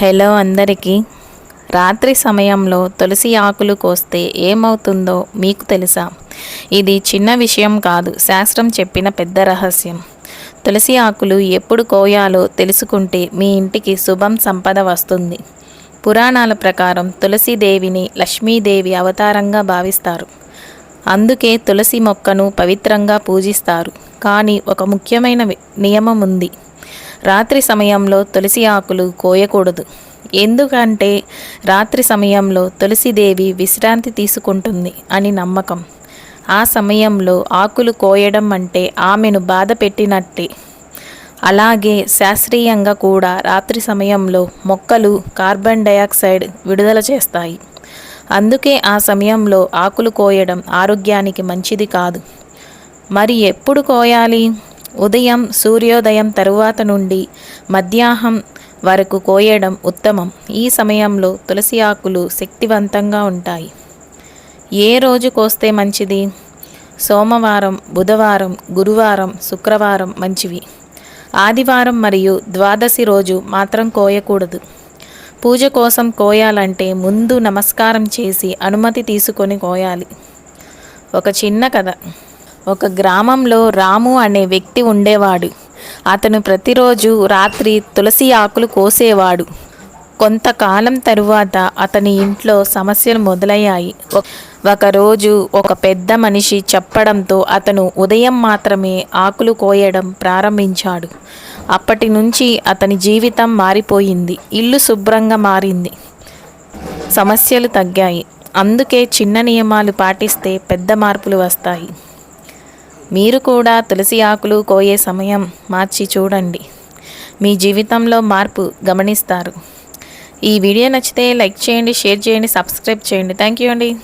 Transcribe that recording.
Hello అందరికీ. రాత్రి సమయంలో తులసి ఆకులు కోస్తే ఏమవుతుందో మీకు తెలుసా? ఇది చిన్న విషయం కాదు, శాస్త్రం చెప్పిన పెద్ద రహస్యం. తులసి ఆకులు ఎప్పుడు కోయాలో తెలుసుకుంటే మీ ఇంటికి శుభం సంపద వస్తుంది. పురాణాల ప్రకారం తులసీదేవిని లక్ష్మీదేవి అవతారంగా భావిస్తారు. అందుకే తులసి మొక్కను పవిత్రంగా పూజిస్తారు. కానీ ఒక ముఖ్యమైన నియమం ఉంది. రాత్రి సమయంలో తులసి ఆకులు కోయకూడదు. ఎందుకంటే రాత్రి సమయంలో తులసిదేవి విశ్రాంతి తీసుకుంటుంది అని నమ్మకం. ఆ సమయంలో ఆకులు కోయడం అంటే ఆమెను బాధ పెట్టినట్టే. అలాగే శాస్త్రీయంగా కూడా రాత్రి సమయంలో మొక్కలు కార్బన్ డయాక్సైడ్ విడుదల చేస్తాయి. అందుకే ఆ సమయంలో ఆకులు కోయడం ఆరోగ్యానికి మంచిది కాదు. మరి ఎప్పుడు కోయాలి? ఉదయం సూర్యోదయం తరువాత నుండి మధ్యాహ్నం వరకు కోయడం ఉత్తమం. ఈ సమయంలో తులసి ఆకులు శక్తివంతంగా ఉంటాయి. ఏ రోజు కోస్తే మంచిది? సోమవారం, బుధవారం, గురువారం, శుక్రవారం మంచివి. ఆదివారం మరియు ద్వాదశి రోజు మాత్రం కోయకూడదు. పూజ కోసం కోయాలంటే ముందు నమస్కారం చేసి అనుమతి తీసుకొని కోయాలి. ఒక చిన్న కథ. ఒక గ్రామంలో రాము అనే వ్యక్తి ఉండేవాడు. అతను ప్రతిరోజు రాత్రి తులసి ఆకులు కోసేవాడు. కొంతకాలం తరువాత అతని ఇంట్లో సమస్యలు మొదలయ్యాయి. ఒకరోజు ఒక పెద్ద మనిషి చెప్పడంతో అతను ఉదయం మాత్రమే ఆకులు కోయడం ప్రారంభించాడు. అప్పటి నుంచి అతని జీవితం మారిపోయింది. ఇల్లు శుభ్రంగా మారింది. సమస్యలు తగ్గాయి. అందుకే చిన్న నియమాలు పాటిస్తే పెద్ద మార్పులు వస్తాయి. మీరు కూడా తులసి ఆకులు కోయే సమయం మార్చి చూడండి. మీ జీవితంలో మార్పు గమనిస్తారు. ఈ వీడియో నచ్చితే లైక్ చేయండి, షేర్ చేయండి, సబ్స్క్రైబ్ చేయండి. థ్యాంక్ యూ అండి.